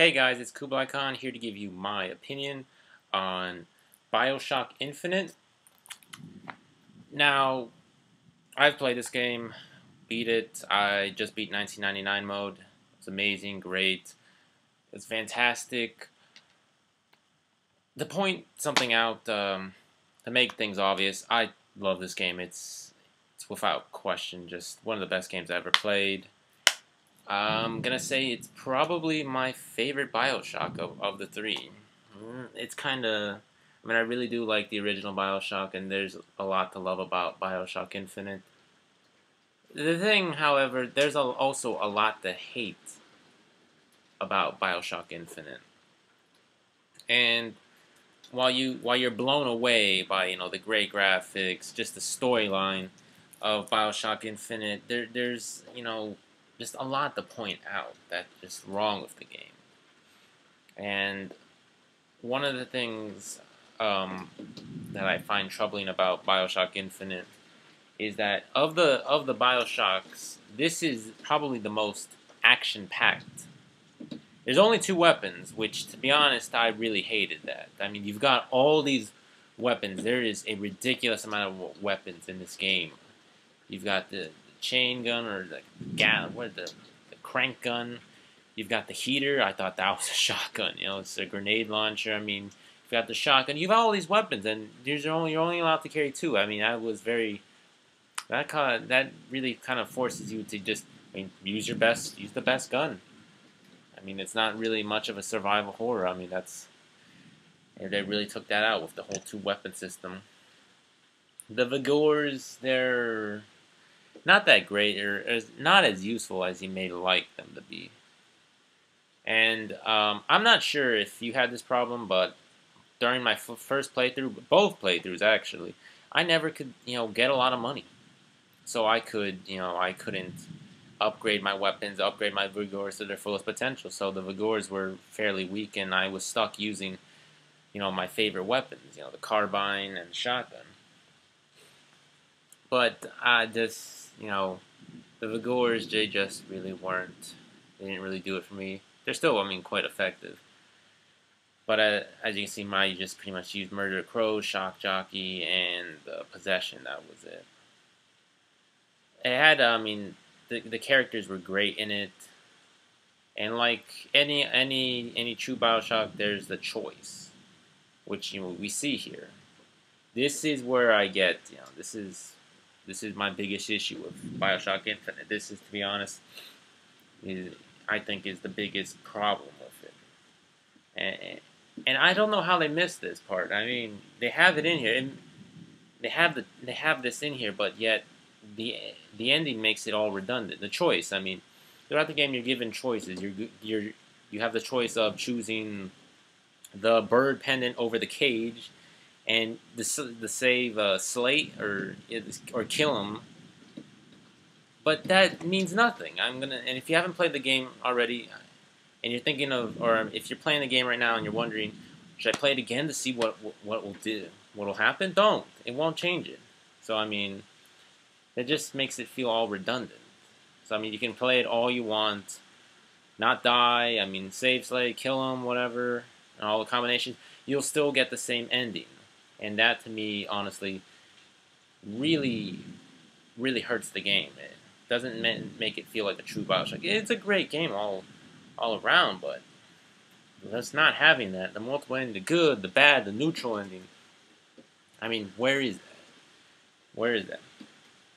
Hey guys, it's Kublai Khan here to give you my opinion on Bioshock Infinite. Now, I've played this game, beat it. I just beat 1999 mode. It's amazing, great. It's fantastic. To point something out, to make things obvious, I love this game. It's without question just one of the best games I ever played. I'm gonna say it's probably my favorite Bioshock of the three. It's kind of, I mean, I really do like the original Bioshock, and there's a lot to love about Bioshock Infinite. The thing, however, there's also a lot to hate about Bioshock Infinite. And while you're blown away by the great graphics, just the storyline of Bioshock Infinite, there's just a lot to point out that's just wrong with the game. And one of the things that I find troubling about Bioshock Infinite is that of the Bioshocks, this is probably the most action-packed. There's only two weapons, which, to be honest, I really hated that. I mean, you've got all these weapons. There is a ridiculous amount of weapons in this game. You've got the chain gun or the crank gun. You've got the heater. I thought that was a shotgun. It's a grenade launcher. I mean, you've got the shotgun. You've got all these weapons, and you're only allowed to carry two. I mean, that really kind of forces you to just use the best gun. I mean, it's not really much of a survival horror. I mean, they really took that out with the whole two-weapon system. The Vigors, they're not that great, or not as useful as you may like them to be. And I'm not sure if you had this problem, but during my first playthrough, both playthroughs actually, I never could, get a lot of money. So I couldn't upgrade my weapons, upgrade my Vigors to their fullest potential. So the Vigors were fairly weak, and I was stuck using, my favorite weapons, the carbine and shotgun. But the Vigors, they just really weren't. They didn't really do it for me. They're still, quite effective. But as you can see, you just pretty much used Murder Crow, Shock Jockey, and Possession. That was it. It had, the characters were great in it, and like any true Bioshock, there's the choice, which we see here. This is where I get, this is my biggest issue with Bioshock Infinite. This is, to be honest, I think is the biggest problem with it, and I don't know how they missed this part. I mean, they have it in here, and they have this in here, but yet the ending makes it all redundant. The choice, throughout the game, you're given choices. You have the choice of choosing the bird pendant over the cage, and the save Slate or kill him. But that means nothing. And if you haven't played the game already, and you're thinking of, or if you're playing the game right now and you're wondering, should I play it again to see what will happen? Don't. It won't change it. So it just makes it feel all redundant. So you can play it all you want, not die. Save Slate, kill him, whatever, and all the combinations. You'll still get the same ending. And that, to me, honestly, really, really hurts the game. It doesn't make it feel like a true Bioshock. It's a great game all around, but that's not having that. The multiple ending, the good, the bad, the neutral ending. Where is that? Where is that?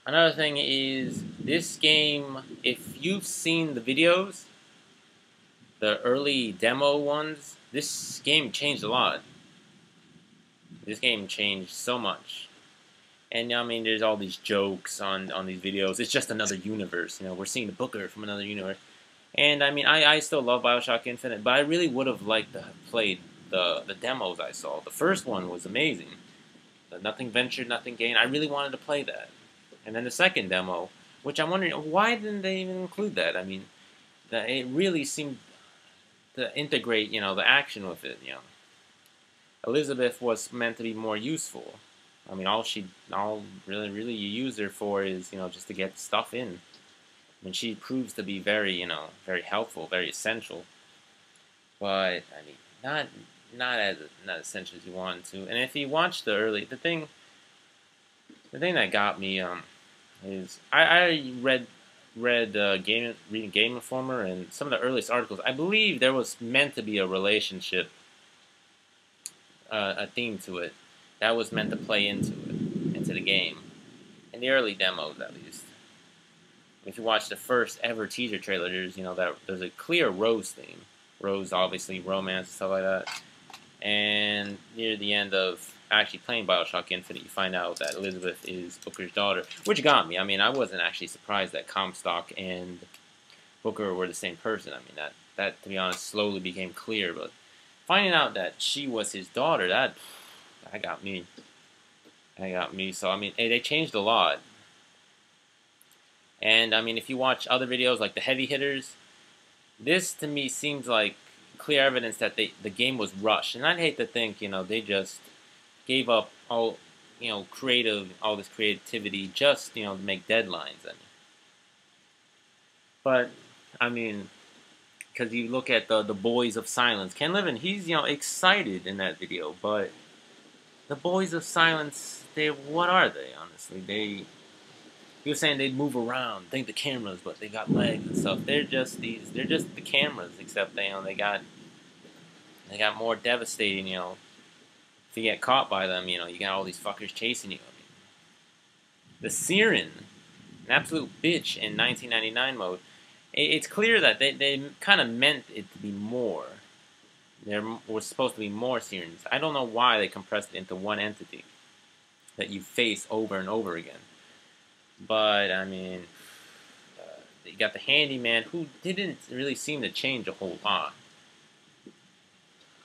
Another thing is, this game, if you've seen the videos, the early demo ones, this game changed a lot. This game changed so much. And there's all these jokes on these videos. It's just another universe. We're seeing the Booker from another universe. And I still love Bioshock Infinite, but I really would have liked to have played the demos I saw. The first one was amazing. The Nothing Ventured, Nothing Gained. I really wanted to play that. And then the second demo, which I'm wondering, why didn't they even include that? It really seemed to integrate, the action with it, Elizabeth was meant to be more useful. All really you use her for is, just to get stuff in. She proves to be very, very helpful, very essential. but I mean, not as essential as you wanted to. And if you watch the thing that got me is I reading Game Informer and some of the earliest articles. I believe there was meant to be a relationship, a theme to it that was meant to play into the game in the early demos at least. If you watch the first ever teaser trailer, there's a clear Rose theme. Rose, obviously, romance and stuff like that. And near the end of actually playing Bioshock Infinite, you find out that Elizabeth is Booker's daughter, which got me. I mean, I wasn't actually surprised that Comstock and Booker were the same person. I mean, that to be honest, slowly became clear. But finding out that she was his daughter, that got me. That got me. So I mean, they changed a lot. And I mean, if you watch other videos like the heavy hitters, this to me seems like clear evidence that the game was rushed. And I'd hate to think, they just gave up all this creativity just, to make deadlines. But I mean, because you look at the Boys of Silence, Ken Levin, he's excited in that video, but the Boys of Silence, what are they? Honestly, he was saying they'd move around, think the cameras, but they got legs and stuff. They're just the cameras, except they got more devastating. If you get caught by them, you got all these fuckers chasing you. I mean, the Siren, an absolute bitch in 1999 mode. It's clear that they kind of meant it to be more. There was supposed to be more Sirens. I don't know why they compressed it into one entity that you face over and over again. But, I mean, you got the handyman, who didn't really seem to change a whole lot.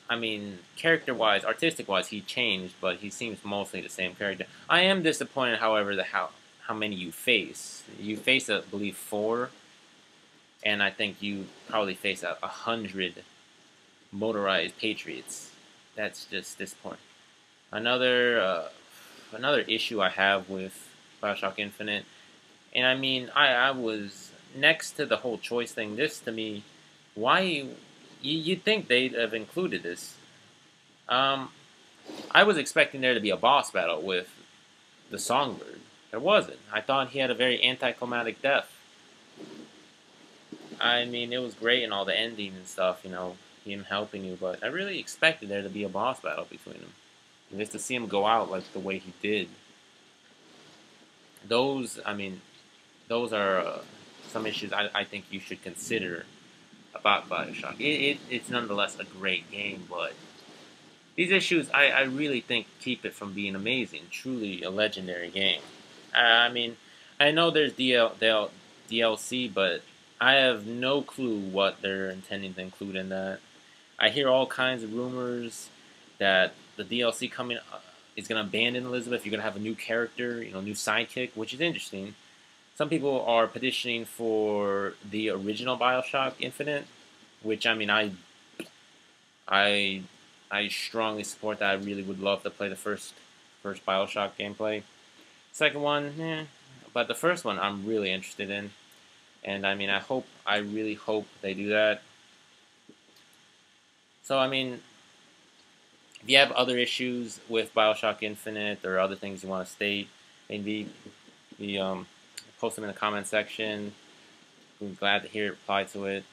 I mean, character-wise, artistic-wise, he changed, but he seems mostly the same character. I am disappointed, however, how many you face. You face, I believe, 4, and I think you probably face 100 motorized Patriots. That's just disappointing. Another issue I have with Bioshock Infinite, and I mean, I was next to the whole choice thing. This to me, why you'd think they'd have included this. I was expecting there to be a boss battle with the Songbird. There wasn't. I thought he had a very anticlimactic death. I mean, it was great in all the ending and stuff, him helping you, but I really expected there to be a boss battle between them. And just to see him go out like the way he did. Those are some issues I think you should consider about Bioshock. It's nonetheless a great game, but these issues I really think keep it from being amazing, truly a legendary game. I mean, I know there's DLC, but I have no clue what they're intending to include in that. I hear all kinds of rumors that the DLC coming is going to abandon Elizabeth. You're going to have a new character, new sidekick, which is interesting. Some people are petitioning for the original Bioshock Infinite, which I mean, I strongly support that. I really would love to play the first Bioshock gameplay. Second one, but the first one I'm really interested in, and I mean, I really hope they do that. So I mean, if you have other issues with Bioshock Infinite or other things you want to state, maybe post them in the comment section. I'm glad to hear reply to it.